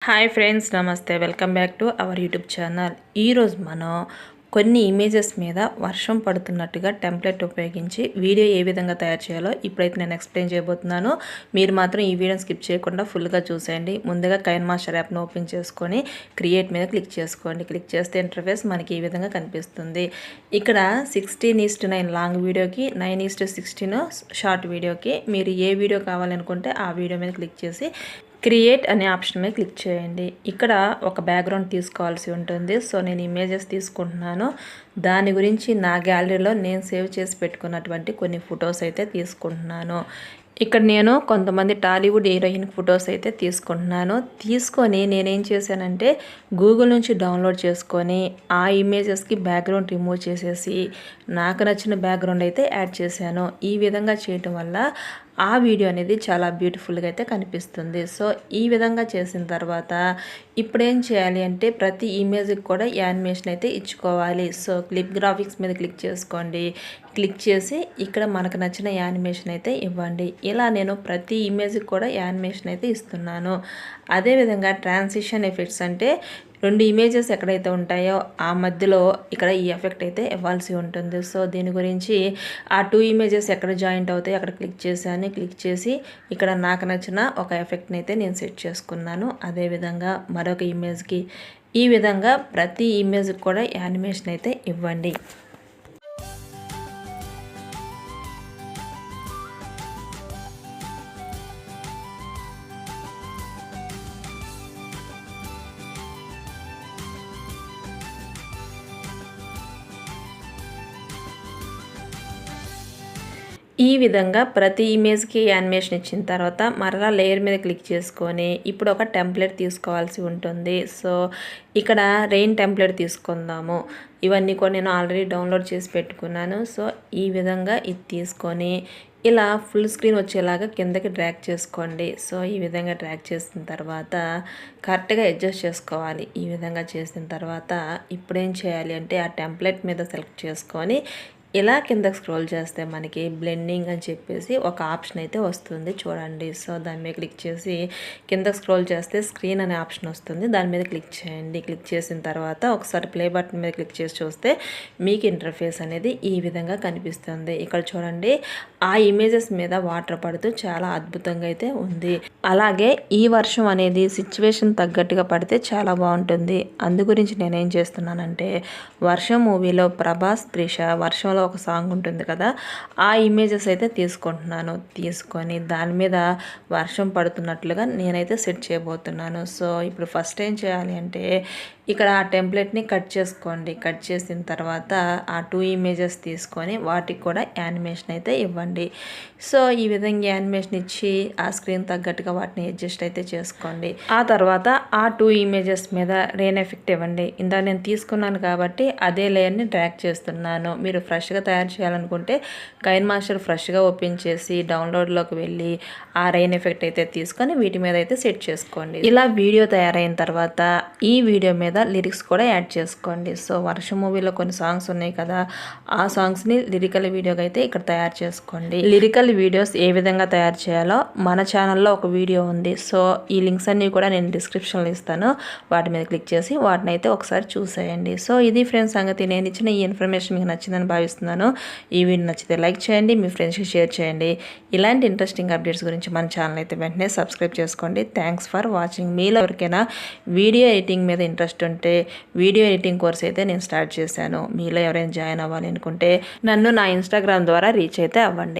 Hi friends, నమస్తే. Welcome back to our YouTube channel. ఈరోజు మనం కొన్ని ఇమేజెస్ మీద వర్షం పడుతున్నట్టుగా టెంప్లెట్ ఉపయోగించి వీడియో ఏ విధంగా తయారు చేయాలో ఇప్పుడైతే నేను ఎక్స్ప్లెయిన్ చేయబోతున్నాను. మీరు మాత్రం ఈ వీడియోని స్కిప్ చేయకుండా ఫుల్గా చూసేయండి. ముందుగా కైన్మాస్టర్ యాప్ను ఓపెన్ చేసుకొని క్రియేట్ మీద క్లిక్ చేసుకోండి. క్లిక్ చేస్తే ఇంటర్ఫేస్ మనకి ఈ విధంగా కనిపిస్తుంది. ఇక్కడ 16:9 లాంగ్ వీడియోకి, 9:16 షార్ట్ వీడియోకి మీరు ఏ వీడియో కావాలనుకుంటే ఆ వీడియో మీద క్లిక్ చేసి క్రియేట్ అనే ఆప్షన్ మీద క్లిక్ చేయండి. ఇక్కడ ఒక బ్యాక్గ్రౌండ్ తీసుకోవాల్సి ఉంటుంది. సో నేను ఇమేజెస్ తీసుకుంటున్నాను. దాని గురించి నా గ్యాలరీలో నేను సేవ్ చేసి పెట్టుకున్నటువంటి కొన్ని ఫొటోస్ అయితే తీసుకుంటున్నాను. ఇక్కడ నేను కొంతమంది టాలీవుడ్ హీరోయిన్ ఫొటోస్ అయితే తీసుకొని నేనేం చేశానంటే గూగుల్ నుంచి డౌన్లోడ్ చేసుకొని ఆ ఇమేజెస్కి బ్యాక్గ్రౌండ్ రిమూవ్ చేసేసి నాకు నచ్చిన బ్యాక్గ్రౌండ్ అయితే యాడ్ చేశాను. ఈ విధంగా చేయటం వల్ల ఆ వీడియో అనేది చాలా బ్యూటిఫుల్గా అయితే కనిపిస్తుంది. సో ఈ విధంగా చేసిన తర్వాత ఇప్పుడేం చేయాలి అంటే ప్రతి ఇమేజ్కి కూడా యానిమేషన్ అయితే ఇచ్చుకోవాలి. సో క్లిప్ గ్రాఫిక్స్ మీద క్లిక్ చేసుకోండి. క్లిక్ చేసి ఇక్కడ మనకు నచ్చిన యానిమేషన్ అయితే ఇవ్వండి. ఇలా నేను ప్రతి ఇమేజ్కి కూడా యానిమేషన్ అయితే ఇస్తున్నాను. అదేవిధంగా ట్రాన్సిషన్ ఎఫెక్ట్స్ అంటే రెండు ఇమేజెస్ ఎక్కడైతే ఉంటాయో ఆ మధ్యలో ఇక్కడ ఈ ఎఫెక్ట్ అయితే ఇవ్వాల్సి ఉంటుంది. సో దీని గురించి ఆ 2 ఇమేజెస్ ఎక్కడ జాయింట్ అవుతాయి అక్కడ క్లిక్ చేశాను. క్లిక్ చేసి ఇక్కడ నాకు నచ్చిన ఒక ఎఫెక్ట్ని అయితే నేను సెట్ చేసుకున్నాను. అదేవిధంగా మరొక ఇమేజ్కి ఈ విధంగా ప్రతి ఇమేజ్కి కూడా యానిమేషన్ అయితే ఇవ్వండి. ఈ విధంగా ప్రతి ఇమేజ్కి యానిమేషన్ ఇచ్చిన తర్వాత మరలా లేయర్ మీద క్లిక్ చేసుకొని ఇప్పుడు ఒక టెంప్లెట్ తీసుకోవాల్సి ఉంటుంది. సో ఇక్కడ రెయిన్ టెంప్లెట్ తీసుకుందాము. ఇవన్నీ కూడా నేను ఆల్రెడీ డౌన్లోడ్ చేసి పెట్టుకున్నాను. సో ఈ విధంగా ఇది తీసుకొని ఇలా ఫుల్ స్క్రీన్ వచ్చేలాగా కిందకి డ్రాగ్ చేసుకోండి. సో ఈ విధంగా డ్రాగ్ చేసిన తర్వాత కరెక్ట్గా అడ్జస్ట్ చేసుకోవాలి. ఈ విధంగా చేసిన తర్వాత ఇప్పుడేం చేయాలి అంటే ఆ టెంప్లెట్ మీద సెలెక్ట్ చేసుకొని ఇలా కిందకి స్క్రోల్ చేస్తే మనకి బ్లెండింగ్ అని చెప్పేసి ఒక ఆప్షన్ అయితే వస్తుంది చూడండి. సో దాని మీద క్లిక్ చేసి కిందకి స్క్రోల్ చేస్తే స్క్రీన్ అనే ఆప్షన్ వస్తుంది. దాని మీద క్లిక్ చేయండి. క్లిక్ చేసిన తర్వాత ఒకసారి ప్లే బటన్ మీద క్లిక్ చేసి చూస్తే మీకు ఇంటర్ఫేస్ అనేది ఈ విధంగా కనిపిస్తుంది. ఇక్కడ చూడండి ఆ ఇమేజెస్ మీద వాటర్ పడుతూ చాలా అద్భుతంగా అయితే ఉంది. అలాగే ఈ వర్షం అనేది సిచ్యువేషన్ తగ్గట్టుగా పడితే చాలా బాగుంటుంది. అందు గురించి నేనేం చేస్తున్నానంటే వర్షం మూవీలో ప్రభాస్, త్రిష వర్షంలో ఒక సాంగ్ ఉంటుంది కదా, ఆ ఇమేజెస్ అయితే తీసుకొని దాని మీద వర్షం పడుతున్నట్లుగా నేనైతే సెట్ చేయబోతున్నాను. సో ఇప్పుడు ఫస్ట్ ఏం చేయాలి అంటే ఇక్కడ ఆ టెంప్లెట్ని కట్ చేసుకోండి. కట్ చేసిన తర్వాత ఆ 2 ఇమేజెస్ తీసుకొని వాటికి కూడా యానిమేషన్ అయితే ఇవ్వండి. సో ఈ విధంగా యానిమేషన్ ఇచ్చి ఆ స్క్రీన్ తగ్గట్టుగా వాటిని అడ్జస్ట్ అయితే చేసుకోండి. ఆ తర్వాత ఆ 2 ఇమేజెస్ మీద రెయిన్ ఎఫెక్ట్ ఇవ్వండి. ఇందాక నేను తీసుకున్నాను కాబట్టి అదే లేయర్ని డ్రాగ్ చేస్తున్నాను. మీరు ఫ్రెష్గా తయారు చేయాలనుకుంటే కైన్మాస్టర్ ఫ్రెష్గా ఓపెన్ చేసి డౌన్లోడ్లోకి వెళ్ళి ఆ రెయిన్ ఎఫెక్ట్ అయితే తీసుకొని వీటి మీద అయితే సెట్ చేసుకోండి. ఇలా వీడియో తయారైన తర్వాత ఈ వీడియో మీద లిరిక్స్ కూడా యాడ్ చేసుకోండి. సో వర్షం మూవీలో కొన్ని సాంగ్స్ ఉన్నాయి కదా, ఆ సాంగ్స్ని లిరికల్ వీడియోగా అయితే ఇక్కడ తయారు చేసుకోండి. లిరికల్ వీడియోస్ ఏ విధంగా తయారు చేయాలో మన ఛానల్లో ఒక వీడియో ఉంది. సో ఈ లింక్స్ అన్నీ కూడా నేను డిస్క్రిప్షన్లో ఇస్తాను. వాటి మీద క్లిక్ చేసి వాటిని అయితే ఒకసారి చూసేయండి. సో ఇది ఫ్రెండ్స్ సంగతి. నేను ఇచ్చిన ఈ ఇన్ఫర్మేషన్ మీకు నచ్చిందని భావిస్తున్నాను. ఈ వీడియో నచ్చితే లైక్ చేయండి, మీ ఫ్రెండ్స్కి షేర్ చేయండి. ఇలాంటి ఇంట్రెస్టింగ్ అప్డేట్స్ గురించి మన ఛానల్ అయితే వెంటనే సబ్స్క్రైబ్ చేసుకోండి. Thanks for watching. మీలో ఎవరికైనా వీడియో ఎడిటింగ్ మీద ఇంట్రెస్ట్ ఉంటే వీడియో ఎడిటింగ్ కోర్స్ అయితే నేను స్టార్ట్ చేశాను. మీలో ఎవరైనా జాయిన్ అవ్వాలి అనుకుంటే నన్ను నా ఇన్స్టాగ్రామ్ ద్వారా రీచ్ అయితే అవ్వండి.